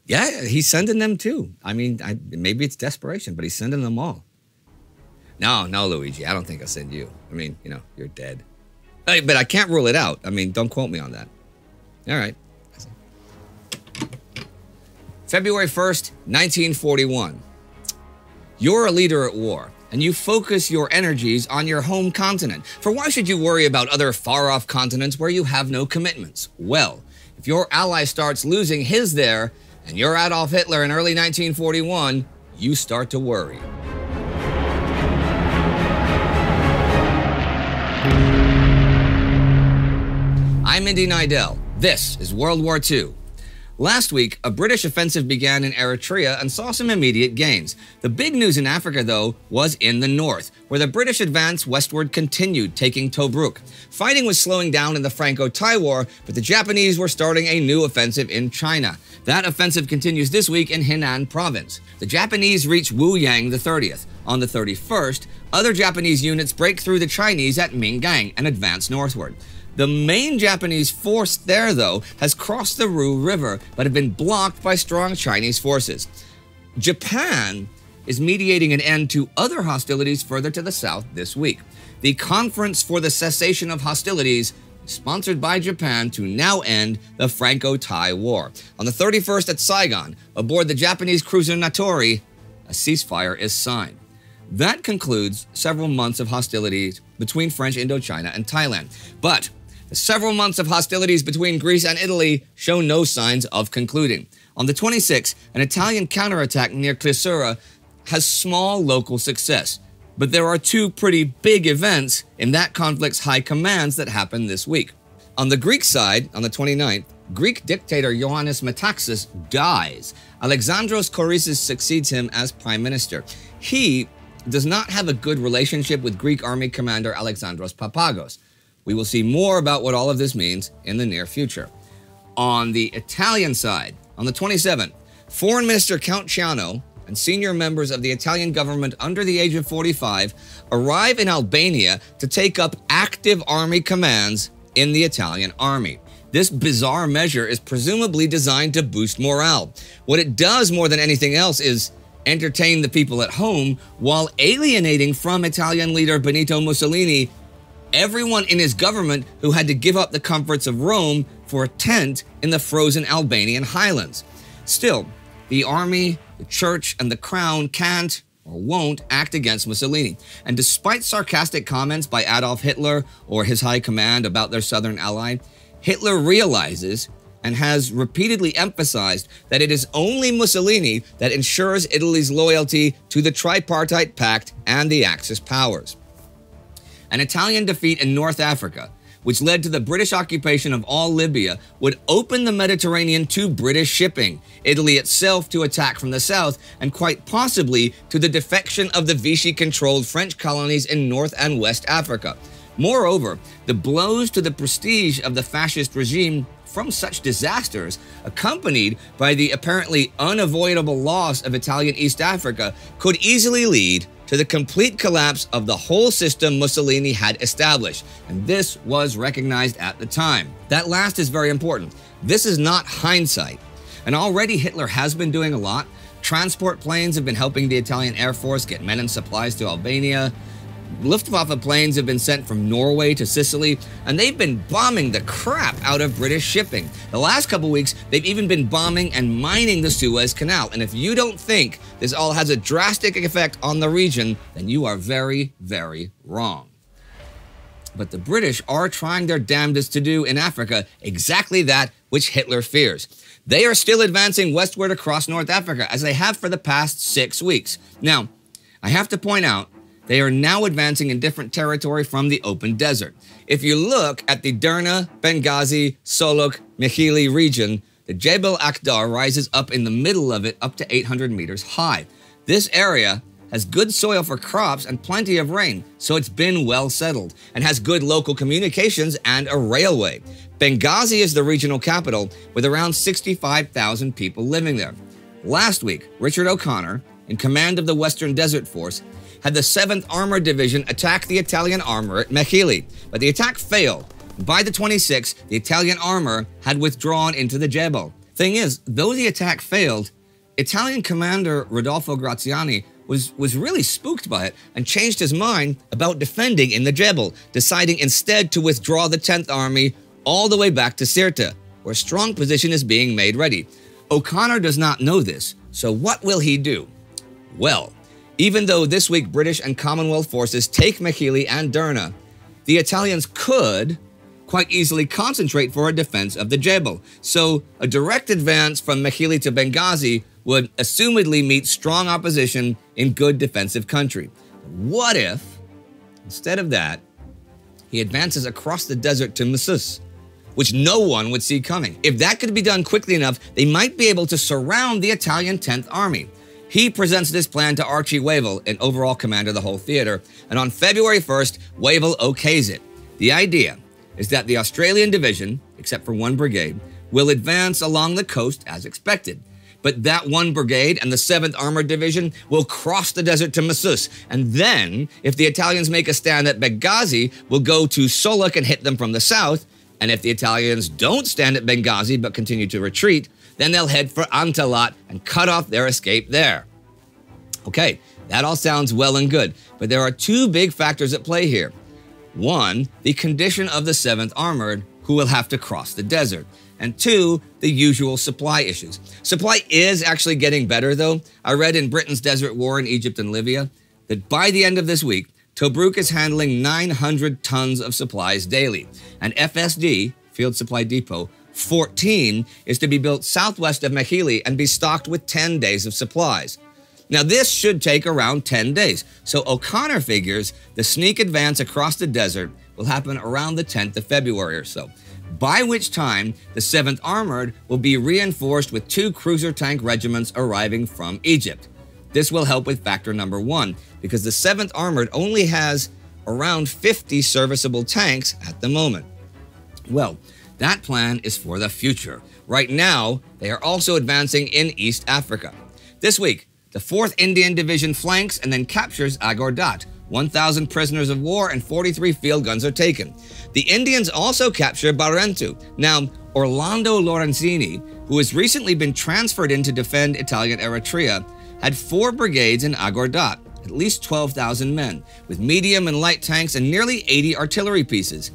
Yeah, he's sending them too. I mean, maybe it's desperation, but he's sending them all. No, Luigi, I don't think I'll send you. I mean, you know, you're dead. But I can't rule it out. I mean, don't quote me on that. All right. February 1st, 1941. You're a leader at war, and you focus your energies on your home continent. For why should you worry about other far-off continents where you have no commitments? Well, if your ally starts losing his there, and you're Adolf Hitler in early 1941, you start to worry. I'm Indy Neidell. This is World War II. Last week, a British offensive began in Eritrea and saw some immediate gains. The big news in Africa, though, was in the north, where the British advance westward continued, taking Tobruk. Fighting was slowing down in the Franco-Thai War, but the Japanese were starting a new offensive in China. That offensive continues this week in Henan province. The Japanese reach Wuyang the 30th. On the 31st, other Japanese units break through the Chinese at Mingang and advance northward. The main Japanese force there, though, has crossed the Ru River, but have been blocked by strong Chinese forces. Japan is mediating an end to other hostilities further to the south this week. The Conference for the Cessation of Hostilities, sponsored by Japan to now end the Franco-Thai War. On the 31st at Saigon, aboard the Japanese cruiser Natori, a ceasefire is signed. That concludes several months of hostilities between French Indochina and Thailand. But the several months of hostilities between Greece and Italy show no signs of concluding. On the 26th, an Italian counterattack near Klissura has small local success. But there are two pretty big events in that conflict's high commands that happened this week. On the Greek side, on the 29th, Greek dictator Ioannis Metaxas dies. Alexandros Kourousis succeeds him as prime minister. He does not have a good relationship with Greek army commander Alexandros Papagos. We will see more about what all of this means in the near future. On the Italian side, on the 27th, Foreign Minister Count Ciano and senior members of the Italian government under the age of 45 arrive in Albania to take up active army commands in the Italian army. This bizarre measure is presumably designed to boost morale. What it does more than anything else is entertain the people at home while alienating from Italian leader Benito Mussolini everyone in his government who had to give up the comforts of Rome for a tent in the frozen Albanian highlands. Still, the army, the church, and the crown can't or won't act against Mussolini. And despite sarcastic comments by Adolf Hitler or his high command about their southern ally, Hitler realizes and has repeatedly emphasized that it is only Mussolini that ensures Italy's loyalty to the Tripartite Pact and the Axis powers. An Italian defeat in North Africa, which led to the British occupation of all Libya, would open the Mediterranean to British shipping, Italy itself to attack from the south, and quite possibly to the defection of the Vichy-controlled French colonies in North and West Africa. Moreover, the blows to the prestige of the fascist regime from such disasters, accompanied by the apparently unavoidable loss of Italian East Africa, could easily lead to the complete collapse of the whole system Mussolini had established, and this was recognized at the time. That last is very important. This is not hindsight, and already Hitler has been doing a lot. Transport planes have been helping the Italian Air Force get men and supplies to Albania. Luftwaffe planes have been sent from Norway to Sicily, and they've been bombing the crap out of British shipping. The last couple weeks, they've even been bombing and mining the Suez Canal, and if you don't think this all has a drastic effect on the region, then you are very, very wrong. But the British are trying their damnedest to do in Africa exactly that which Hitler fears. They are still advancing westward across North Africa, as they have for the past 6 weeks. Now, I have to point out, they are now advancing in different territory from the open desert. If you look at the Derna, Benghazi, Solok, Mekili region, the Jebel Akhdar rises up in the middle of it up to 800 meters high. This area has good soil for crops and plenty of rain, so it's been well settled, and has good local communications and a railway. Benghazi is the regional capital, with around 65,000 people living there. Last week, Richard O'Connor, in command of the Western Desert Force, had the 7th Armored Division attack the Italian armor at Mekili, but the attack failed. By the 26th, the Italian armor had withdrawn into the Jebel. Thing is, though the attack failed, Italian commander Rodolfo Graziani was really spooked by it and changed his mind about defending in the Jebel, deciding instead to withdraw the 10th Army all the way back to Sirte, where a strong position is being made ready. O'Connor does not know this, so what will he do? Well, even though this week British and Commonwealth forces take Mikołaj and Derna, the Italians could quite easily concentrate for a defense of the Jebel. So a direct advance from Mikołaj to Benghazi would assumedly meet strong opposition in good defensive country. What if, instead of that, he advances across the desert to Massus, which no one would see coming? If that could be done quickly enough, they might be able to surround the Italian 10th Army. He presents this plan to Archibald Wavell, an overall commander of the whole theater, and on February 1st, Wavell okays it. The idea is that the Australian division, except for one brigade, will advance along the coast as expected. But that one brigade and the 7th Armored Division will cross the desert to Massus, and then, if the Italians make a stand at Benghazi, we'll go to Solok and hit them from the south, and if the Italians don't stand at Benghazi but continue to retreat, then they'll head for Antalat and cut off their escape there. Okay, that all sounds well and good, but there are two big factors at play here. One, the condition of the 7th Armored, who will have to cross the desert. And two, the usual supply issues. Supply is actually getting better, though. I read in Britain's Desert War in Egypt and Libya that by the end of this week, Tobruk is handling 900 tons of supplies daily. And FSD, Field Supply Depot, 14 is to be built southwest of Mikołaj and be stocked with 10 days of supplies. Now, this should take around 10 days, so O'Connor figures the sneak advance across the desert will happen around the 10th of February or so, by which time the 7th Armored will be reinforced with 2 cruiser tank regiments arriving from Egypt. This will help with factor number 1, because the 7th Armored only has around 50 serviceable tanks at the moment. Well, that plan is for the future. Right now, they are also advancing in East Africa. This week, the 4th Indian Division flanks and then captures Agordat. 1,000 prisoners of war and 43 field guns are taken. The Indians also capture Barentu. Now, Orlando Lorenzini, who has recently been transferred in to defend Italian Eritrea, had 4 brigades in Agordat, at least 12,000 men, with medium and light tanks and nearly 80 artillery pieces.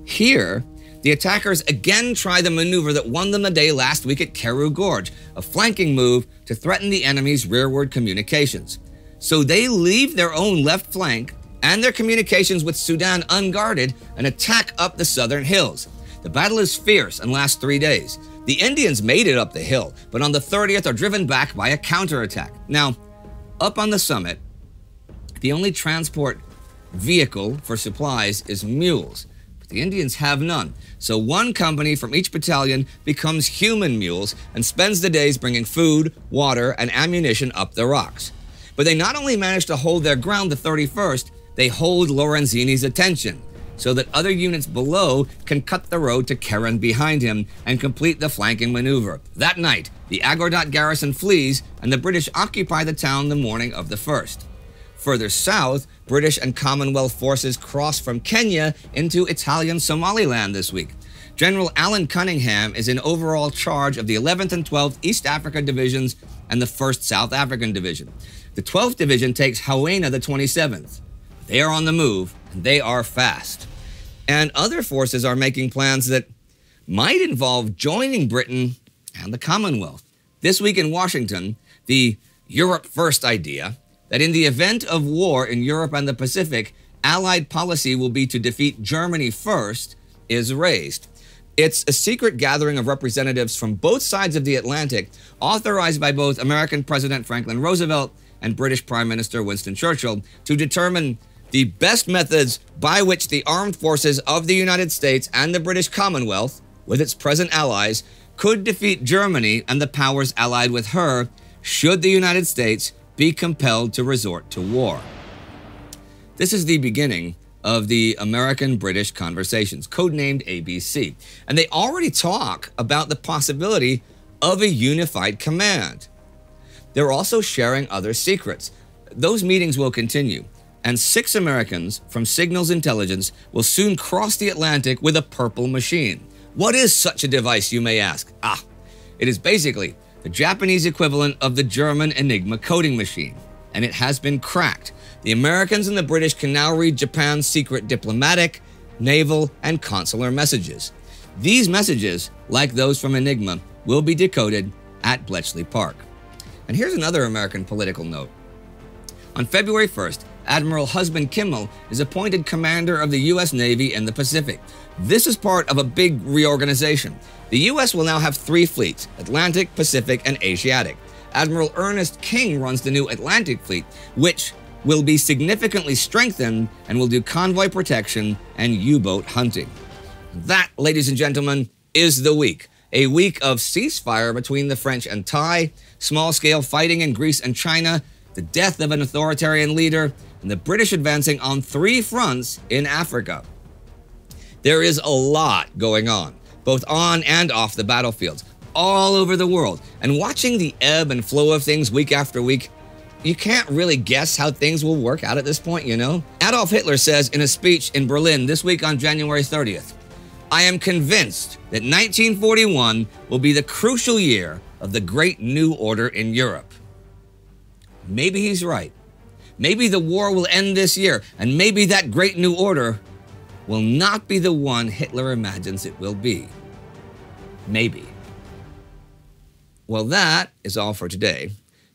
Here, the attackers again try the maneuver that won them the day last week at Keru Gorge, a flanking move to threaten the enemy's rearward communications. So they leave their own left flank and their communications with Sudan unguarded and attack up the southern hills. The battle is fierce and lasts 3 days. The Indians made it up the hill, but on the 30th are driven back by a counterattack. Now, up on the summit, the only transport vehicle for supplies is mules. The Indians have none, so one company from each battalion becomes human mules and spends the days bringing food, water, and ammunition up the rocks. But they not only manage to hold their ground the 31st, they hold Lorenzini's attention, so that other units below can cut the road to Keren behind him and complete the flanking maneuver. That night, the Agordat garrison flees, and the British occupy the town the morning of the 1st. Further south, British and Commonwealth forces cross from Kenya into Italian Somaliland this week. General Alan Cunningham is in overall charge of the 11th and 12th East Africa Divisions and the 1st South African Division. The 12th Division takes Hawena the 27th. They are on the move, and they are fast. And other forces are making plans that might involve joining Britain and the Commonwealth. This week in Washington, the Europe First idea, that in the event of war in Europe and the Pacific, Allied policy will be to defeat Germany first, is raised. It's a secret gathering of representatives from both sides of the Atlantic, authorized by both American President Franklin Roosevelt and British Prime Minister Winston Churchill, to determine the best methods by which the armed forces of the United States and the British Commonwealth, with its present allies, could defeat Germany and the powers allied with her, should the United States be compelled to resort to war. This is the beginning of the American-British conversations, codenamed ABC, and they already talk about the possibility of a unified command. They're also sharing other secrets. Those meetings will continue, and 6 Americans from Signals Intelligence will soon cross the Atlantic with a purple machine. What is such a device, you may ask? It is basically the Japanese equivalent of the German Enigma coding machine, and it has been cracked. The Americans and the British can now read Japan's secret diplomatic, naval, and consular messages. These messages, like those from Enigma, will be decoded at Bletchley Park. And here's another American political note. On February 1st, Admiral Husband Kimmel is appointed commander of the U.S. Navy in the Pacific. This is part of a big reorganization. The U.S. will now have 3 fleets: Atlantic, Pacific, and Asiatic. Admiral Ernest King runs the new Atlantic Fleet, which will be significantly strengthened and will do convoy protection and U-boat hunting. That, ladies and gentlemen, is the week. A week of ceasefire between the French and Thai, small-scale fighting in Greece and China, the death of an authoritarian leader, and the British advancing on 3 fronts in Africa. There is a lot going on, both on and off the battlefields, all over the world. And watching the ebb and flow of things week after week, you can't really guess how things will work out at this point, you know? Adolf Hitler says in a speech in Berlin this week on January 30th, "I am convinced that 1941 will be the crucial year of the Great New Order in Europe." Maybe he's right. Maybe the war will end this year, and maybe that Great New Order will not be the one Hitler imagines it will be. Maybe. Well, that is all for today.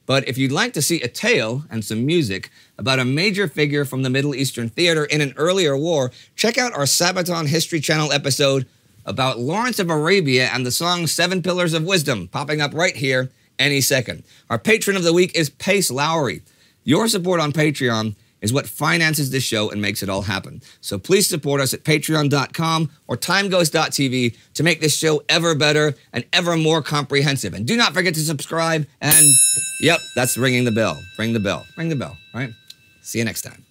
But if you'd like to see a tale and some music about a major figure from the Middle Eastern theater in an earlier war, check out our Sabaton History Channel episode about Lawrence of Arabia and the song 7 Pillars of Wisdom, popping up right here any second. Our patron of the week is Pace Lowry. Your support on Patreon is what finances this show and makes it all happen. So please support us at patreon.com or timeghost.tv to make this show ever better and ever more comprehensive. And do not forget to subscribe and, yep, that's ringing the bell. Ring the bell. Ring the bell, right? See you next time.